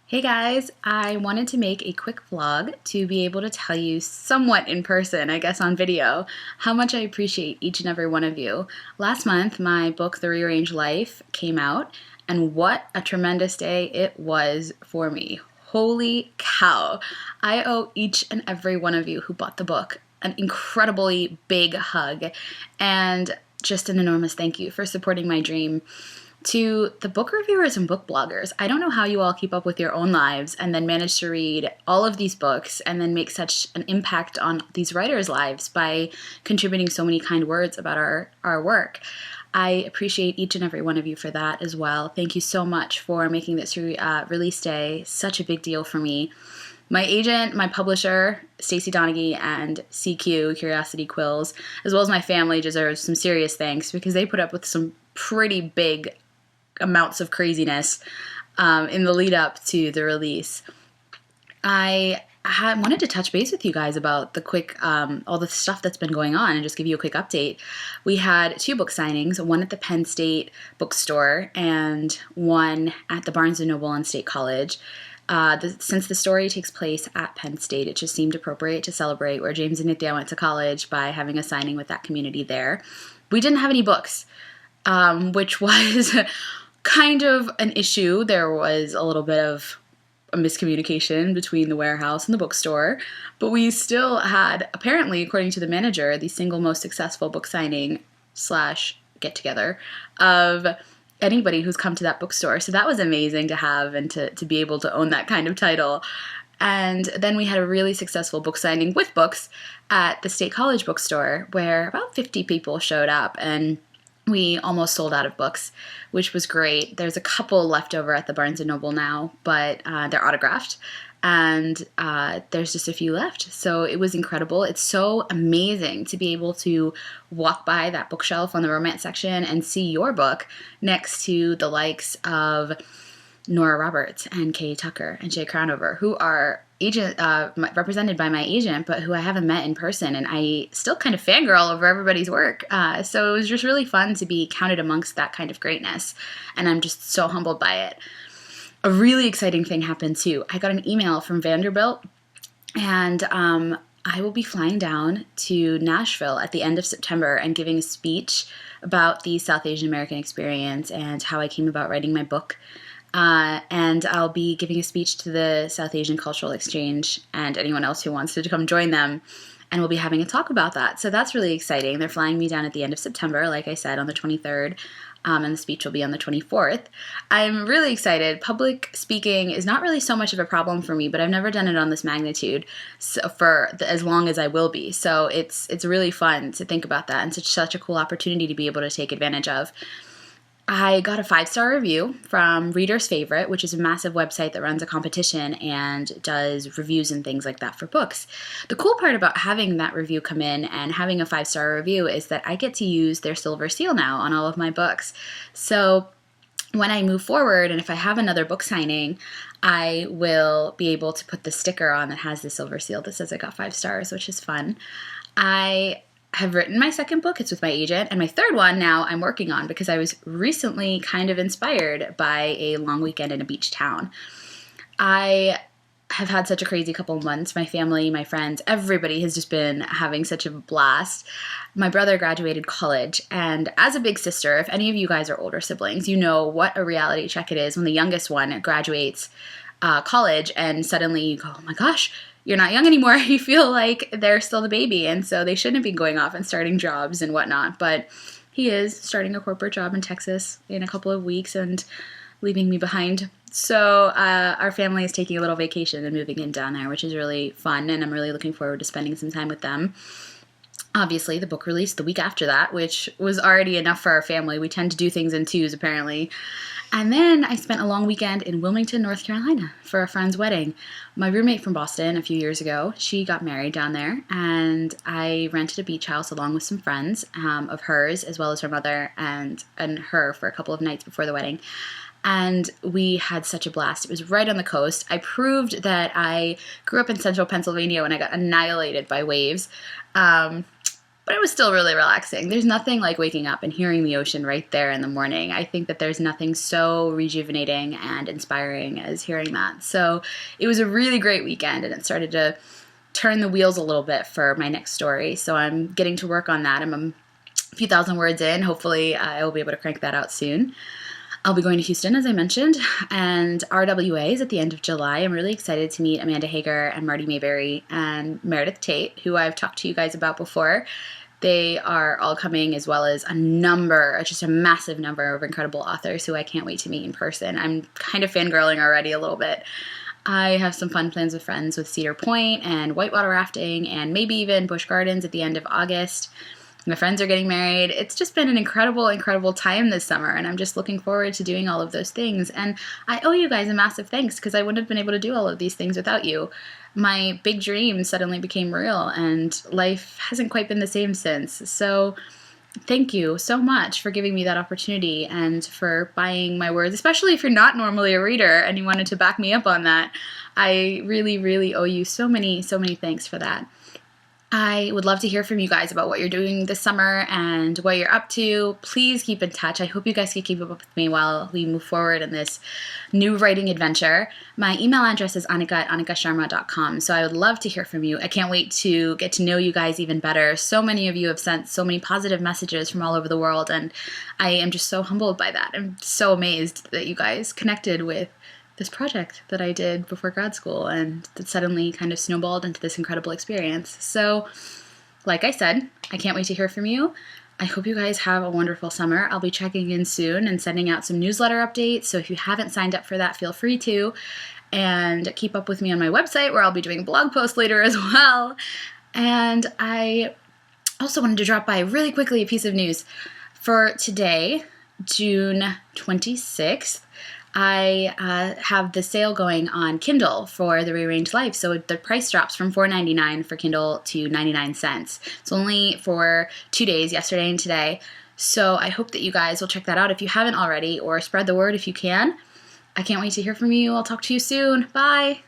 Hey guys, I wanted to make a quick vlog to be able to tell you somewhat in person, I guess on video, how much I appreciate each and every one of you. Last month, my book, The Rearranged Life, came out, and what a tremendous day it was for me. Holy cow! I owe each and every one of you who bought the book an incredibly big hug and just an enormous thank you for supporting my dream. To the book reviewers and book bloggers, I don't know how you all keep up with your own lives and then manage to read all of these books and then make such an impact on these writers' lives by contributing so many kind words about our work. I appreciate each and every one of you for that as well. Thank you so much for making this release day such a big deal for me. My agent, my publisher, Stacey Donaghy, and CQ, Curiosity Quills, as well as my family deserve some serious thanks because they put up with some pretty big amounts of craziness in the lead up to the release. I wanted to touch base with you guys about the quick, all the stuff that's been going on and just give you a quick update. We had 2 book signings, one at the Penn State bookstore and one at the Barnes & Noble and State College. Since the story takes place at Penn State, it just seemed appropriate to celebrate where James and Nithya went to college by having a signing with that community there. We didn't have any books, which was kind of an issue. There was a little bit of a miscommunication between the warehouse and the bookstore, but we still had, apparently, according to the manager, the single most successful book signing / get-together of anybody who's come to that bookstore. So that was amazing to have and to be able to own that kind of title. And then we had a really successful book signing with books at the State College bookstore where about 50 people showed up, and we almost sold out of books, which was great. There's a couple left over at the Barnes & Noble now, but they're autographed, and there's just a few left. So it was incredible. It's so amazing to be able to walk by that bookshelf on the romance section and see your book next to the likes of Nora Roberts and Kay Tucker and Jay Crownover, who are represented by my agent, but who I haven't met in person, and I still kind of fangirl over everybody's work. So it was just really fun to be counted amongst that kind of greatness, and I'm just so humbled by it. A really exciting thing happened too. I got an email from Vanderbilt, and I will be flying down to Nashville at the end of September and giving a speech about the South Asian American experience and how I came about writing my book. And I'll be giving a speech to the South Asian Cultural Exchange and anyone else who wants to come join them. And we'll be having a talk about that. So that's really exciting. They're flying me down at the end of September, like I said, on the 23rd. And the speech will be on the 24th. I'm really excited. Public speaking is not really so much of a problem for me, but I've never done it on this magnitude for as long as I will be. So it's really fun to think about that, and such a cool opportunity to be able to take advantage of. I got a 5-star review from Reader's Favorite, which is a massive website that runs a competition and does reviews and things like that for books. The cool part about having that review come in and having a 5-star review is that I get to use their silver seal now on all of my books. So when I move forward, and if I have another book signing, I will be able to put the sticker on that has the silver seal that says I got 5 stars, which is fun. I have written my 2nd book. It's with my agent, and my 3rd one now I'm working on because I was recently kind of inspired by a long weekend in a beach town. I have had such a crazy couple of months. My family, my friends, everybody has just been having such a blast. My brother graduated college, and as a big sister, if any of you guys are older siblings, you know what a reality check it is when the youngest one graduates college and suddenly you go, oh my gosh, you're not young anymore. You feel like they're still the baby, and so they shouldn't be going off and starting jobs and whatnot, but he is starting a corporate job in Texas in a couple of weeks and leaving me behind. So our family is taking a little vacation and moving in down there, which is really fun, and I'm really looking forward to spending some time with them. Obviously, the book released the week after that, which was already enough for our family. We tend to do things in twos, apparently. And then I spent a long weekend in Wilmington, North Carolina for a friend's wedding. My roommate from Boston a few years ago, she got married down there, and I rented a beach house along with some friends of hers, as well as her mother and her for a couple of nights before the wedding. And we had such a blast. It was right on the coast. I proved that I grew up in central Pennsylvania when I got annihilated by waves. but it was still really relaxing. There's nothing like waking up and hearing the ocean right there in the morning. I think that there's nothing so rejuvenating and inspiring as hearing that. So it was a really great weekend, and it started to turn the wheels a little bit for my next story. So I'm getting to work on that. I'm a few thousand words in. Hopefully I will be able to crank that out soon. I'll be going to Houston, as I mentioned, and RWA is at the end of July. I'm really excited to meet Amanda Hager and Marty Mayberry and Meredith Tate, who I've talked to you guys about before. They are all coming, as well as just a massive number of incredible authors who I can't wait to meet in person. I'm kind of fangirling already a little bit. I have some fun plans with friends with Cedar Point and whitewater rafting and maybe even Busch Gardens at the end of August. My friends are getting married. It's just been an incredible, incredible time this summer, and I'm just looking forward to doing all of those things. And I owe you guys a massive thanks, because I wouldn't have been able to do all of these things without you. My big dream suddenly became real, and life hasn't quite been the same since. So thank you so much for giving me that opportunity and for buying my words, especially if you're not normally a reader and you wanted to back me up on that. I really, really owe you so many thanks for that. I would love to hear from you guys about what you're doing this summer and what you're up to. Please keep in touch. I hope you guys can keep up with me while we move forward in this new writing adventure. My email address is Annika@annikasharma.com, so I would love to hear from you. I can't wait to get to know you guys even better. So many of you have sent so many positive messages from all over the world, and I am just so humbled by that. I'm so amazed that you guys connected with this project that I did before grad school, and that suddenly kind of snowballed into this incredible experience. So, like I said, I can't wait to hear from you. I hope you guys have a wonderful summer. I'll be checking in soon and sending out some newsletter updates, so if you haven't signed up for that, feel free to. And keep up with me on my website, where I'll be doing a blog post later as well. And I also wanted to drop by really quickly a piece of news. For today, June 26th, I have the sale going on Kindle for the Rearranged Life. So the price drops from $4.99 for Kindle to 99 cents. It's only for 2 days, yesterday and today. So I hope that you guys will check that out if you haven't already, or spread the word if you can. I can't wait to hear from you. I'll talk to you soon. Bye.